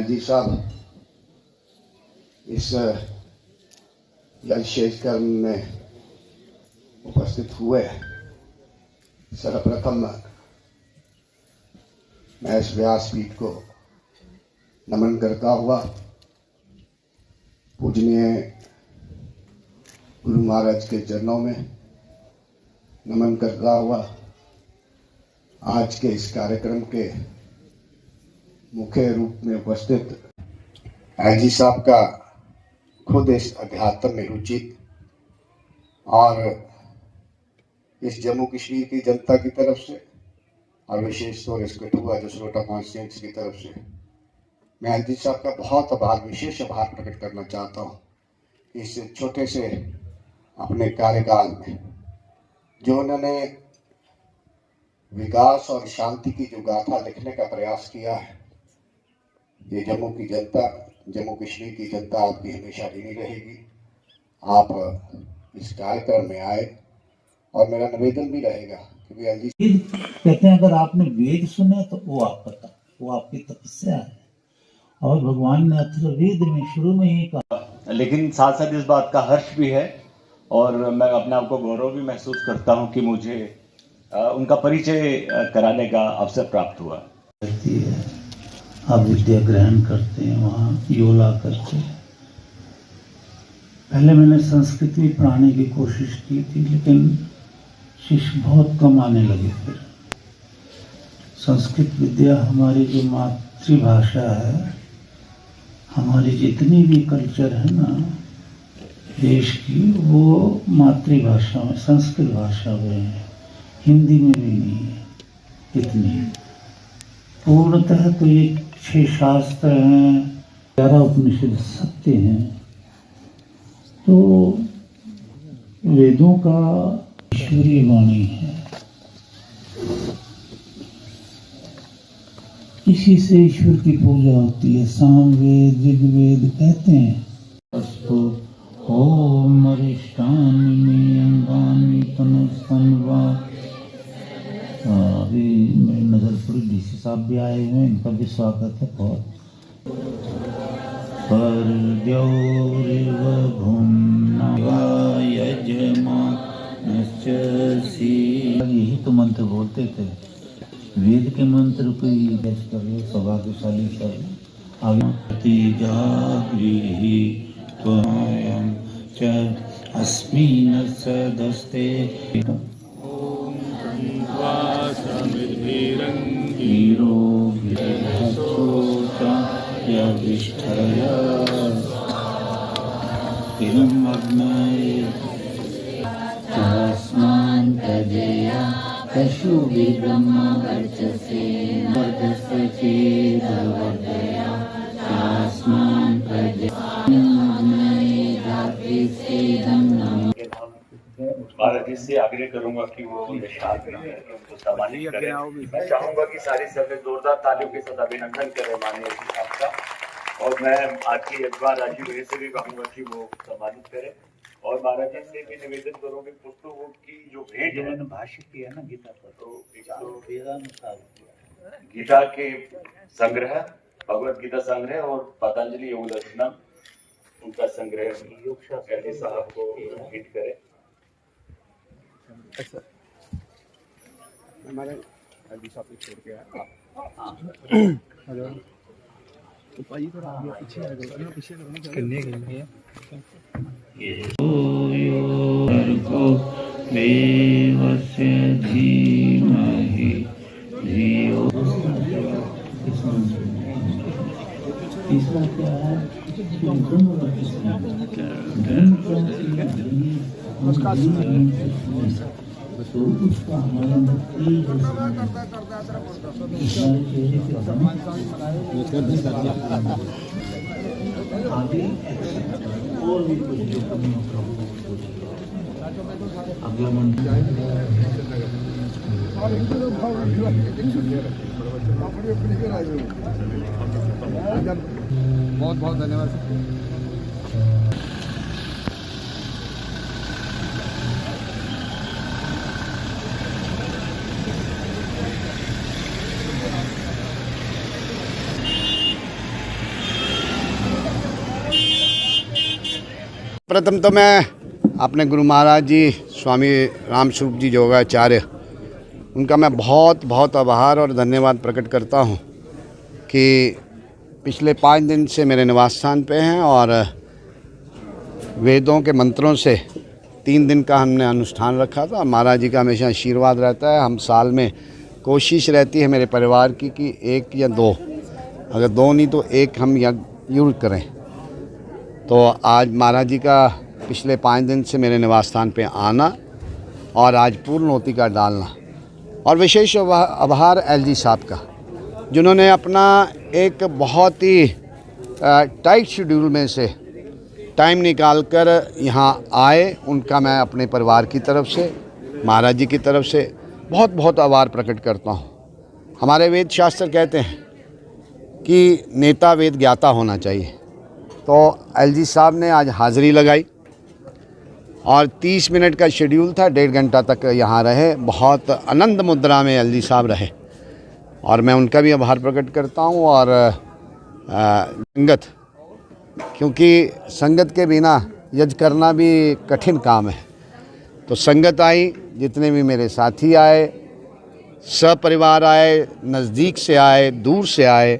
जी साहब इस विशेष कर्म में उपस्थित हुए। सर्वप्रथम मैं इस व्यासपीठ को नमन करता हुआ पूजनीय गुरु महाराज के चरणों में नमन करता हुआ आज के इस कार्यक्रम के मुख्य रूप में उपस्थित जी साहब का खुद इस अध्यात्म में रुचि और इस जम्मू कश्मीर की जनता की तरफ से और विशेष तौर इस कठुआ जसरोटा कॉन्स्टिट्यूंसी की तरफ से मैं जी साहब का बहुत विशेष आभार प्रकट करना चाहता हूँ। इस छोटे से अपने कार्यकाल में जो उन्होंने विकास और शांति की जो गाथा लिखने का प्रयास किया है, ये जम्मू की जनता, जम्मू कश्मीर की जनता आपकी हमेशा ऋणी रहेगी। आप इस कार्यक्रम में आए और मेरा निवेदन भी रहेगा कि कहते हैं अगर आपने वेद सुने तो वो आपकी तपस्या है। और भगवान ने अथर्ववेद में शुरू में ही कहा, लेकिन साथ साथ इस बात का हर्ष भी है और मैं अपने आप को गौरव भी महसूस करता हूं कि मुझे उनका परिचय कराने का अवसर प्राप्त हुआ। आप विद्या ग्रहण करते हैं, वहाँ योला करते हैं। पहले मैंने संस्कृत भी पढ़ाने की कोशिश की थी, लेकिन शिष्य बहुत कम आने लगे। फिर संस्कृत विद्या हमारी जो मातृभाषा है, हमारी जितनी भी कल्चर है ना देश की, वो मातृभाषा में संस्कृत भाषा में है, हिंदी में भी नहीं है इतनी। पूर्णतः तो ये 6 शास्त्र हैं, 11 उपनिषद सत्य हैं। तो वेदों का ईश्वरीय वाणी है, इसी से ईश्वर की पूजा होती है। सामवेद ऋग्वेद कहते हैं अस्तु ओम अरिष्टानि अंगानि तनुस्तन्वा। अभी मेरी नजर पड़ी, डीसी साहब भी आए हुए हैं, इनका भी स्वागत है बहुत। पर यही तो मंत्र बोलते थे, वेद के मंत्र को ही बच कर लो। सौभाग्यशाली सब आगे जागृहि त्वयं च अस्मिन् सदस्ते पशु ब्रह्म वर्चसे वर्धस्य चेदवर्धया तास्मान् प्रजानां धात्रिसे महाराज जी से आग्रह करूंगा कि वो निशान करें, उनको सम्मानित करें। मैं चाहूंगा कि सारी सभ्य जोरदार तालियों के साथ अभिनंदन करें माननीय जी साहब का। और मैं आज की अखबार राजीव भाई से भी कहूंगा कि वो सम्मानित करें। और महाराज जी से भी निवेदन करूंगा पुस्तकों की जो भेंट है, भाष्य किया ना गीता पर, तो वेदानुसार गीता के संग्रह, भगवत गीता संग्रह और पतंजलि योग दर्शनम उनका संग्रह एलजी साहब को भेंट करें। हमारे एलजी साहब को छोड़ के देवस्य धीमहि धियो तीसरा क्या है? उसका हमारा आगे और भी कुछ जो अगला बहुत बहुत धन्यवाद। प्रथम तो मैं अपने गुरु महाराज जी स्वामी रामस्वरूप जी योगाचार्य, उनका मैं बहुत बहुत आभार और धन्यवाद प्रकट करता हूँ कि पिछले 5 दिन से मेरे निवास स्थान पे हैं और वेदों के मंत्रों से 3 दिन का हमने अनुष्ठान रखा था। महाराज जी का हमेशा आशीर्वाद रहता है। हम साल में कोशिश रहती है मेरे परिवार की कि 1 या 2, अगर 2 नहीं तो 1 हम जरूर करें। तो आज महाराज जी का पिछले 5 दिन से मेरे निवास स्थान पे आना और आज पूर्णोति का डालना, और विशेष आभार एलजी साहब का, जिन्होंने अपना एक बहुत ही टाइट शेड्यूल में से टाइम निकालकर यहाँ आए। उनका मैं अपने परिवार की तरफ से, महाराज जी की तरफ से बहुत बहुत आभार प्रकट करता हूँ। हमारे वेद शास्त्र कहते हैं कि नेता वेद ज्ञाता होना चाहिए। तो एलजी साहब ने आज हाज़िरी लगाई और 30 मिनट का शेड्यूल था, 1.5 घंटा तक यहाँ रहे। बहुत आनंद मुद्रा में एलजी साहब रहे और मैं उनका भी आभार प्रकट करता हूँ। और संगत, क्योंकि संगत के बिना यज्ञ करना भी कठिन काम है, तो संगत आई, जितने भी मेरे साथी आए, सपरिवार आए, नज़दीक से आए, दूर से आए,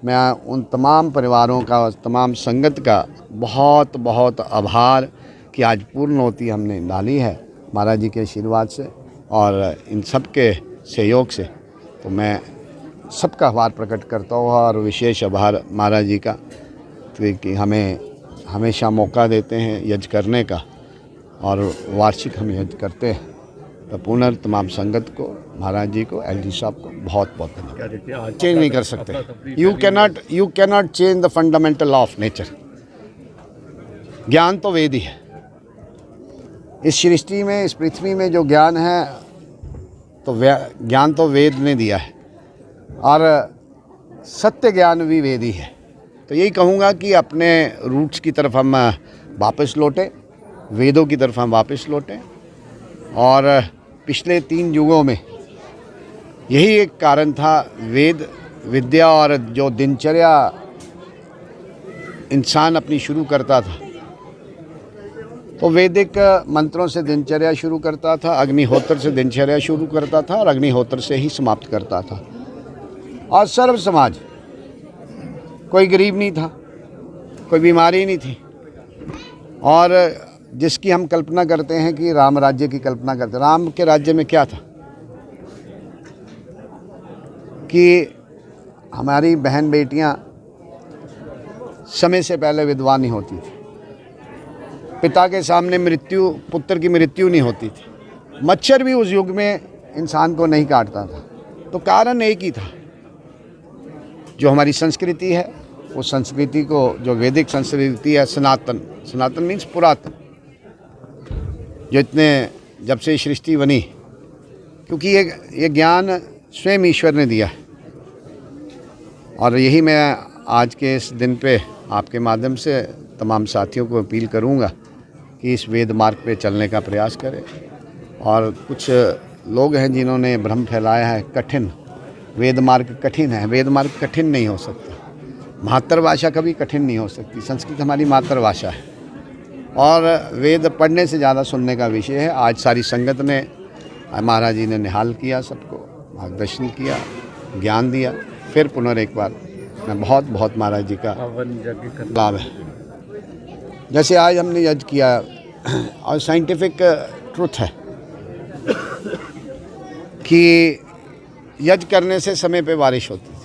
मैं उन तमाम परिवारों का, तमाम संगत का बहुत बहुत आभार कि आज पूर्णोति हमने डाली है महाराज जी के आशीर्वाद से और इन सब के सहयोग से। तो मैं सबका आभार प्रकट करता हूँ और विशेष आभार महाराज जी का कि हमें हमेशा मौका देते हैं यज्ञ करने का और वार्षिक हम यज्ञ करते हैं। तो पुनः तमाम संगत को, महाराज जी को, एलजी साहब को बहुत बहुत धन्यवाद। चेंज नहीं कर सकते, you cannot change the fundamental law of nature. ज्ञान तो वेद ही है। इस सृष्टि में, इस पृथ्वी में जो ज्ञान है, तो ज्ञान तो वेद ने दिया है और सत्य ज्ञान भी वेद ही है। तो यही कहूँगा कि अपने रूट्स की तरफ हम वापस लौटें, वेदों की तरफ हम वापस लौटें। और पिछले 3 युगों में यही एक कारण था, वेद विद्या और जो दिनचर्या इंसान अपनी शुरू करता था, तो वैदिक मंत्रों से दिनचर्या शुरू करता था, अग्निहोत्र से दिनचर्या शुरू करता था और अग्निहोत्र से ही समाप्त करता था। और सर्व समाज, कोई गरीब नहीं था, कोई बीमारी नहीं थी। और जिसकी हम कल्पना करते हैं कि राम राज्य की कल्पना करते हैं, राम के राज्य में क्या था कि हमारी बहन बेटियां समय से पहले विधवा नहीं होती थी, पिता के सामने पुत्र की मृत्यु नहीं होती थी, मच्छर भी उस युग में इंसान को नहीं काटता था। तो कारण एक ही था, जो हमारी संस्कृति है, उस संस्कृति को, जो वैदिक संस्कृति है, सनातन मीन्स पुरातन, जो इतने जब से सृष्टि बनी, क्योंकि ये ज्ञान स्वयं ईश्वर ने दिया है। और यही मैं आज के इस दिन पे आपके माध्यम से तमाम साथियों को अपील करूंगा कि इस वेद मार्ग पे चलने का प्रयास करें। और कुछ लोग हैं जिन्होंने भ्रम फैलाया है कठिन, वेद मार्ग कठिन है। वेद मार्ग कठिन नहीं हो सकता, मातृभाषा कभी कठिन नहीं हो सकती। संस्कृत हमारी मातृभाषा है और वेद पढ़ने से ज़्यादा सुनने का विषय है। आज सारी संगत ने, महाराज जी ने निहाल किया, सबको मार्गदर्शन किया, ज्ञान दिया। फिर पुनः एक बार मैं बहुत बहुत महाराज जी का लाभ है। जैसे आज हमने यज्ञ किया और साइंटिफिक ट्रुथ है कि यज्ञ करने से समय पे बारिश होती थी।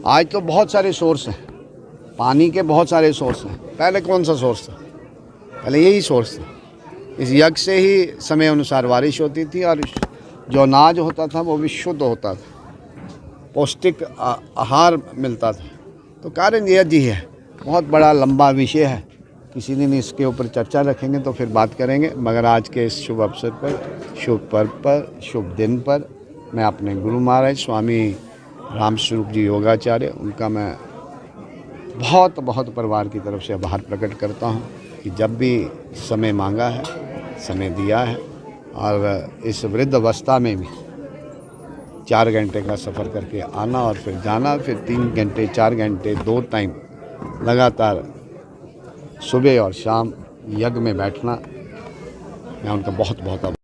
आज तो बहुत सारे सोर्स हैं, पानी के बहुत सारे सोर्स हैं। पहले कौन सा सोर्स था? पहले यही सोर्स था। इस यज्ञ से ही समय अनुसार बारिश होती थी और जो अनाज होता था वो भी शुद्ध होता था, पौष्टिक आहार मिलता था। तो कारण यज्ञ ही है। बहुत बड़ा लंबा विषय है, किसी दिन इसके ऊपर चर्चा रखेंगे तो फिर बात करेंगे। मगर आज के इस शुभ अवसर पर, शुभ पर्व पर, शुभ दिन पर मैं अपने गुरु महाराज स्वामी रामस्वरूप जी योगाचार्य, उनका मैं बहुत बहुत परिवार की तरफ से आभार प्रकट करता हूँ कि जब भी समय मांगा है, समय दिया है। और इस वृद्ध अवस्था में भी 4 घंटे का सफ़र करके आना और फिर जाना, फिर 3 घंटे 4 घंटे 2 टाइम लगातार सुबह और शाम यज्ञ में बैठना, मैं उनका बहुत बहुत आभार।